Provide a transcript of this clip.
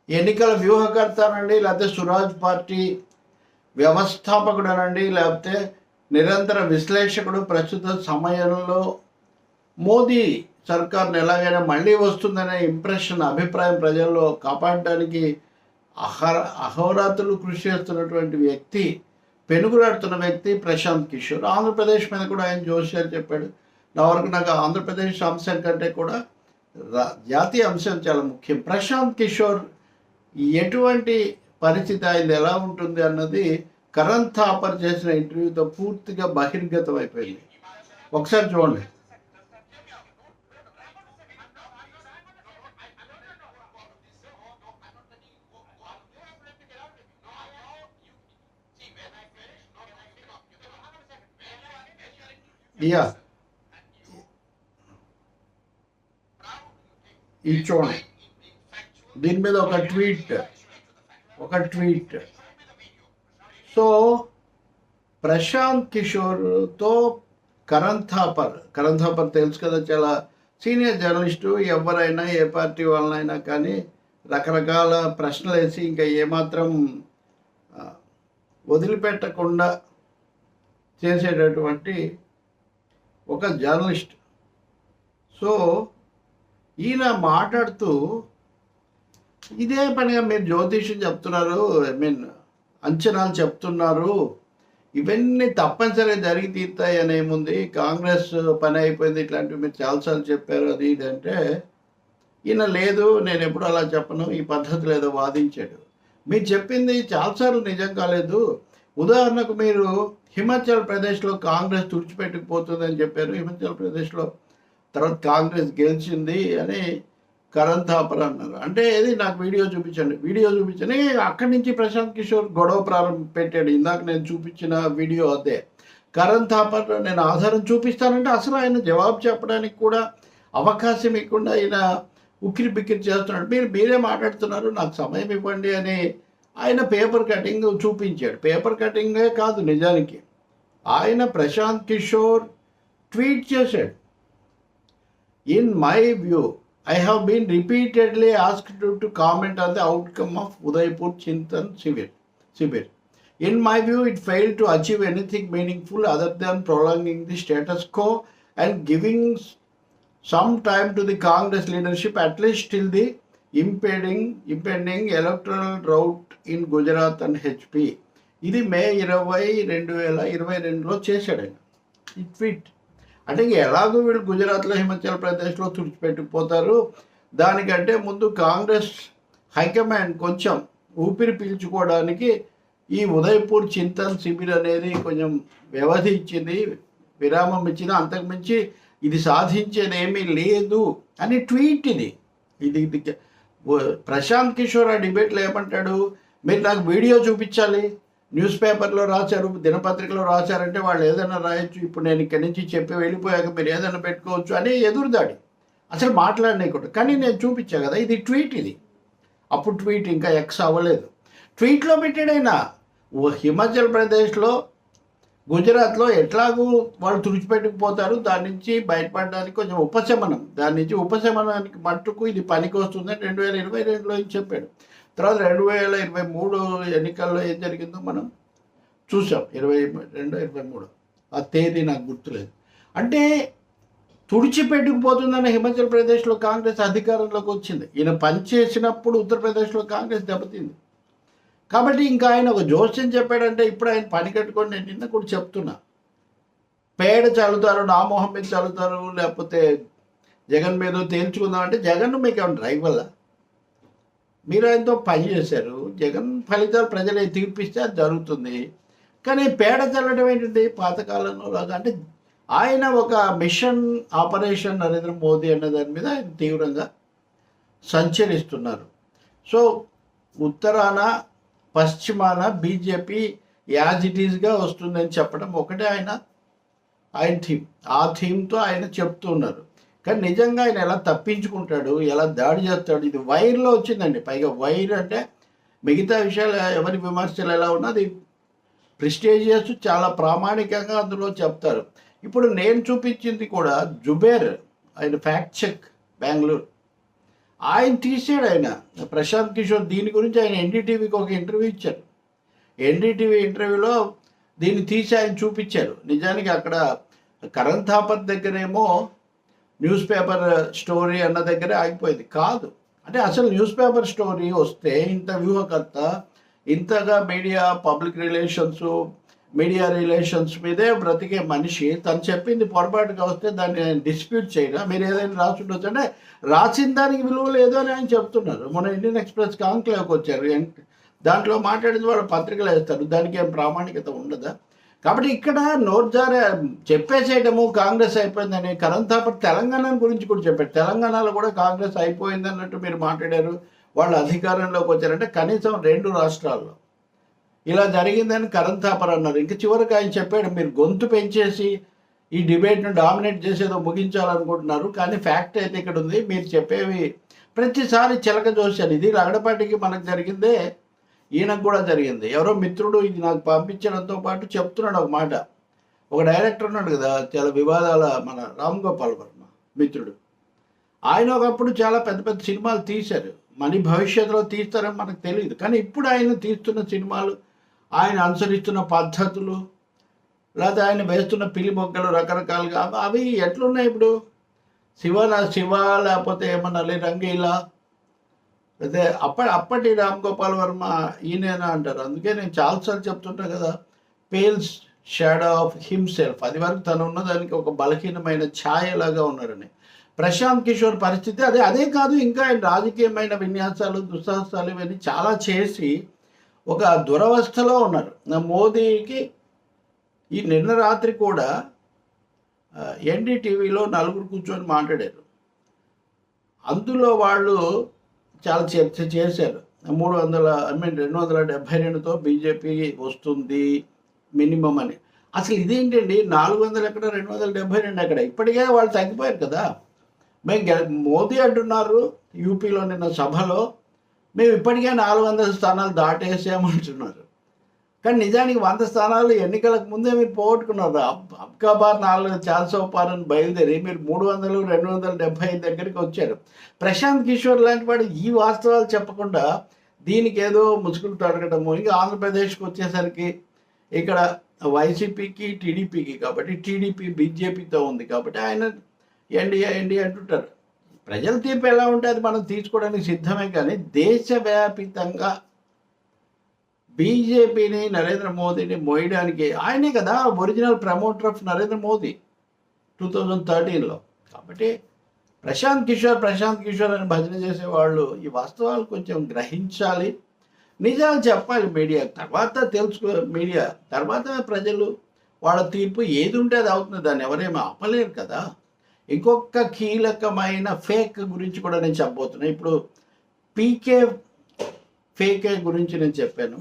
ఎన్నికల వ్యూహకర్తనండి, లేకపోతే సురాజ్ పార్టీ వ్యవస్థాపకుడనండి, లేకపోతే నిరంతర విశ్లేషకుడు. ప్రస్తుత సమయంలో మోదీ సర్కార్ను ఎలాగైనా మళ్ళీ వస్తుందనే ఇంప్రెషన్, అభిప్రాయం ప్రజల్లో కాపాడడానికి అహోరాత్రులు కృషి చేస్తున్నటువంటి వ్యక్తి, పెనుగులాడుతున్న వ్యక్తి ప్రశాంత్ కిషోర్. ఆంధ్రప్రదేశ్ మీద కూడా ఆయన జోషియార్ చెప్పాడు. నా వరకు నాకు ఆంధ్రప్రదేశ్ అంశం కంటే కూడా జాతీయ అంశం చాలా ముఖ్యం. ప్రశాంత్ కిషోర్ ఎటువంటి పరిస్థితి అయింది, ఎలా ఉంటుంది అన్నది కరణ్ థాపర్ చేసిన ఇంటర్వ్యూతో పూర్తిగా బహిర్గతం అయిపోయింది. ఒకసారి చూడండి. యా, ఇది చూడండి. దీని మీద ఒక ట్వీట్. సో ప్రశాంత్ కిషోర్తో కరణ్ థాపర్ తెలుసు కదా, చాలా సీనియర్ జర్నలిస్టు. ఎవరైనా ఏ పార్టీ వాళ్ళనైనా కానీ రకరకాల ప్రశ్నలు వేసి ఇంకా ఏమాత్రం వదిలిపెట్టకుండా చేసేటటువంటి ఒక జర్నలిస్ట్. సో ఈయన మాట్లాడుతూ ఇదే పనిగా మీరు జ్యోతిష్యం చెప్తున్నారు, అంచనాలు చెప్తున్నారు, ఇవన్నీ తప్పనిసరిగా జరిగి తీరుతాయి అనేముంది, కాంగ్రెస్ పని అయిపోయింది, ఇట్లాంటివి మీరు చాలాసార్లు చెప్పారు, అది ఇది అంటే ఈయన లేదు, నేను ఎప్పుడు అలా చెప్పను, ఈ పద్ధతి లేదో వాదించాడు. మీరు చెప్పింది చాలాసార్లు నిజం కాలేదు. ఉదాహరణకు మీరు హిమాచల్ ప్రదేశ్లో కాంగ్రెస్ తుడిచిపెట్టుకుపోతుందని చెప్పారు. హిమాచల్ ప్రదేశ్లో తర్వాత కాంగ్రెస్ గెలిచింది అని కరణ్ థాపర్ అన్నారు. అంటే ఏది నాకు వీడియో చూపించండి. అక్కడి నుంచి ప్రశాంత్ కిషోర్ గొడవ పెట్టాడు. ఇందాక నేను చూపించిన వీడియో అదే. కరణ్ థాపర్ నేను ఆధారం చూపిస్తానంటే అసలు ఆయన జవాబు చెప్పడానికి కూడా అవకాశం ఇవ్వకుండా ఆయన ఉక్కిరి బిక్కిరి చేస్తున్నాడు. మీరే మాట్లాడుతున్నారు, నాకు సమయం ఇవ్వండి అని ఆయన పేపర్ కటింగ్ చూపించాడు. పేపర్ కటింగే కాదు, నిజానికి ఆయన ప్రశాంత్ కిషోర్ ట్వీట్ చేశాడు. In my view I have been repeatedly asked to comment on the outcome of Udaipur Chintan Shibir. In my view, it failed to achieve anything meaningful other than prolonging the status quo and giving some time to the Congress leadership, at least till the impending electoral drought in Gujarat and HP. ఇది మే 20, 2022లో చేశాడు ఆయన ఈ tweet. అంటే ఎలాగో వీళ్ళు గుజరాత్లో హిమాచల్ ప్రదేశ్లో తుడిచిపెట్టుకుపోతారు, దానికంటే ముందు కాంగ్రెస్ హైకమాండ్ కొంచెం ఊపిరి పీల్చుకోవడానికి ఈ ఉదయపూర్ చింతన్ శిబిర్ అనేది కొంచెం వ్యవధి ఇచ్చింది, విరామం ఇచ్చింది, అంతకుమించి ఇది సాధించేది ఏమీ లేదు అని ట్వీట్. ఇది ప్రశాంత్ కిషోర్ ఆ డిబేట్లో ఏమంటాడు, మీరు నాకు వీడియో చూపించాలి, న్యూస్ పేపర్లో రాశారు, దినపత్రికలో రాశారంటే వాళ్ళు ఏదైనా రాయొచ్చు, ఇప్పుడు నేను ఇక్కడి నుంచి చెప్పి వెళ్ళిపోయాక మీరు ఏదైనా పెట్టుకోవచ్చు అని ఎదురుదాడి, అసలు మాట్లాడలేకుండా. కానీ నేను చూపించా కదా, ఇది ట్వీట్. అప్పుడు ట్వీట్ ఇంకా ఎక్స్ అవ్వలేదు. ట్వీట్లో పెట్టాడైనా హిమాచల్ ప్రదేశ్లో గుజరాత్లో ఎట్లాగూ వాళ్ళు తుడిచిపెట్టుకుపోతారు, దాని నుంచి బయటపడడానికి కొంచెం ఉపశమనానికి మట్టుకు ఇది పనికి వస్తుందని 2022లో చెప్పాడు. తర్వాత 2023 ఎన్నికల్లో ఏం జరిగిందో మనం చూసాం. 22-23 ఆ తేదీ నాకు గుర్తులేదు. అంటే తుడిచిపెట్టుకుపోతుందని హిమాచల్ ప్రదేశ్లో కాంగ్రెస్ అధికారంలోకి వచ్చింది. ఈయన పనిచేసినప్పుడు ఉత్తరప్రదేశ్లో కాంగ్రెస్ దెబ్బతింది. కాబట్టి ఇంకా ఆయన ఒక జోస్యం చెప్పాడంటే ఇప్పుడు ఆయన పని కట్టుకొని నేను నిన్న కూడా చెప్తున్నా, పేడ చల్లుతారు, నా మొహం మీద చల్లుతారు, లేకపోతే జగన్ మీద తేల్చుకుందామంటే జగన్ మీకు ఏమైనా డ్రైవ్ వల్ల మీరు ఆయనతో పని చేశారు, జగన్ ఫలితాలు ప్రజలు తీర్పిస్తే అది జరుగుతుంది. కానీ పేడ చల్లడం ఏంటంటే పాతకాలంలో లాగా, అంటే ఆయన ఒక మిషన్ ఆపరేషన్ నరేంద్ర మోదీ అనే దాని మీద ఆయన తీవ్రంగా సంచరిస్తున్నారు. సో ఉత్తరాన పశ్చిమాన బీజేపీ యాజ్ ఇట్ ఈస్గా వస్తుందని చెప్పడం ఒకటే ఆయన థీమ్. ఆ థీమ్తో ఆయన చెప్తున్నారు. కానీ నిజంగా ఆయన ఎలా తప్పించుకుంటాడు, ఎలా దాడి చేస్తాడు, ఇది వైర్లో వచ్చిందండి. పైగా వైర్ అంటే మిగతా విషయాలు ఎవరి విమర్శలు ఎలా ఉన్నా అది ప్రెస్టీజియస్, చాలా ప్రామాణికంగా అందులో చెప్తారు. ఇప్పుడు నేను చూపించింది కూడా జుబేర్, ఆయన ఫ్యాక్ట్ చెక్ బెంగళూరు, ఆయన తీసాడు. ఆయన ప్రశాంత్ కిషోర్ దీని గురించి ఆయన ఎన్డీటీవీకి ఒక ఇంటర్వ్యూ ఇచ్చారు. ఎన్డీటీవీ ఇంటర్వ్యూలో దీన్ని తీసి ఆయన చూపించారు. నిజానికి అక్కడ కరణ్ థాపర్ దగ్గరేమో న్యూస్ పేపర్ స్టోరీ అన్న దగ్గరే ఆగిపోయింది. కాదు, అంటే అసలు న్యూస్ పేపర్ స్టోరీ వస్తే ఇంత వ్యూహకర్త, ఇంతగా మీడియా పబ్లిక్ మీడియా రిలేషన్స్ మీదే బ్రతికే మనిషి తను చెప్పింది పొరపాటుగా వస్తే దాన్ని ఆయన డిస్ప్యూట్ చేయడం, మీరు ఏదైనా రాసి ఉండొచ్చు అంటే రాసిన దానికి విలువ లేదు అని ఆయన చెప్తున్నారు. మన ఇండియన్ ఎక్స్ప్రెస్ కాంక్లేవ్కి వచ్చారు, దాంట్లో మాట్లాడింది వాళ్ళు పత్రికలు వేస్తారు, దానికి ఏం ప్రామాణికత ఉండదా? కాబట్టి ఇక్కడ నోర్జారే చెప్పేసేయటము కాంగ్రెస్ అయిపోయిందని. కరణ్ థాపర్ తెలంగాణ గురించి కూడా చెప్పారు. తెలంగాణలో కూడా కాంగ్రెస్ అయిపోయింది అన్నట్టు మీరు మాట్లాడారు. వాళ్ళు అధికారంలోకి వచ్చారంటే కనీసం 2 రాష్ట్రాల్లో ఇలా జరిగిందని కరణ్ థాపర్ అన్నారు. ఇంకా చివరికి ఆయన చెప్పాడు, మీరు గొంతు పెంచేసి ఈ డిబేట్ను డామినేట్ చేసేదో ముగించాలనుకుంటున్నారు, కానీ ఫ్యాక్ట్ అయితే ఇక్కడ ఉంది. మీరు చెప్పేవి ప్రతిసారి చిలక జోస్యాలు. ఇది లగడపాటికి మనకు జరిగిందే, ఈయనకు కూడా జరిగింది. ఎవరో మిత్రుడు ఇది నాకు పంపించడంతో పాటు చెప్తున్నాడు ఒక మాట. ఒక డైరెక్టర్ ఉన్నాడు కదా, చాలా వివాదాల, మన రామ్ గోపాల్ వర్మ మిత్రుడు. ఆయన ఒకప్పుడు చాలా పెద్ద పెద్ద సినిమాలు తీశారు. మన భవిష్యత్తులో తీస్తారని మనకు తెలియదు. కానీ ఇప్పుడు ఆయన తీస్తున్న సినిమాలు, ఆయన అనుసరిస్తున్న పద్ధతులు, లేదా ఆయన వేస్తున్న పిలి మొగ్గలు రకరకాలుగా అవి ఎట్లున్నాయి ఇప్పుడు? శివ లేకపోతే ఏమన్నా రంగీలా, అయితే అప్పటి రామ్ గోపాల్ వర్మ ఈయనేనా అంటారు. అందుకే నేను చాలాసార్లు చెప్తుంటా కదా, పేల్స్ షాడో ఆఫ్ హిమ్సెల్ఫ్. అది వరకు తను ఉన్నదానికి ఒక బలహీనమైన ఛాయలాగా ఉన్నారని. ప్రశాంత్ కిషోర్ పరిస్థితి అదే కాదు, ఇంకా ఆయన రాజకీయమైన విన్యాసాలు, దుస్సాహసాలు ఇవన్నీ చాలా చేసి ఒక దురవస్థలో ఉన్నారు. మోదీకి ఈ నిన్న రాత్రి కూడా ఎన్డీటీవీలో 4 కూర్చొని మాట్లాడారు. అందులో వాళ్ళు చాలా చర్చ చేశారు. 272తో బీజేపీ వస్తుంది మినిమం అని. అసలు ఇదేంటండి, 400 ఎక్కడ, 272 ఎక్కడ? ఇప్పటికే వాళ్ళు తగ్గిపోయారు కదా. మోదీ అంటున్నారు యూపీలో నిన్న సభలో, మేము ఇప్పటికే 400 స్థానాలు దాటేసామంటున్నారు. కానీ నిజానికి 100 స్థానాలు ఎన్నికలకు ముందే మీరు పోగొట్టుకున్నారు. అబ్కా బార్ 400 పార్ అని బయలుదేరి మీరు 300, 275 దగ్గరికి వచ్చారు. ప్రశాంత్ కిషోర్ లాంటి వాడు ఈ వాస్తవాలు చెప్పకుండా దీనికి ఏదో ముసుగులు తొడగటము. ఇంకా ఆంధ్రప్రదేశ్కి వచ్చేసరికి ఇక్కడ వైసీపీకి టీడీపీకి, కాబట్టి టీడీపీ బీజేపీతో ఉంది కాబట్టి ఆయన ఎన్డీఏ అంటుంటారు. ప్రజల తీర్పు ఎలా ఉంటే అది మనం తీసుకోవడానికి సిద్ధమే. కానీ దేశవ్యాపితంగా బీజేపీని, నరేంద్ర మోదీని మోయడానికి ఆయనే కదా original promoter of Narendra Modi 2013లో. కాబట్టి ప్రశాంత్ కిషోర్ అని భజన చేసేవాళ్ళు ఈ వాస్తవాలు కొంచెం గ్రహించాలి, నిజాలు చెప్పాలి మీడియా. తర్వాత మీడియా తర్వాత ప్రజలు వాళ్ళ తీర్పు ఏది ఉంటే అది అవుతుంది, దాన్ని ఎవరేమీ ఆపలేరు కదా. ఇంకొక కీలకమైన ఫేక్ గురించి కూడా నేను చెప్పబోతున్నాను. ఇప్పుడు పీకే ఫేక్ గురించి నేను చెప్పాను.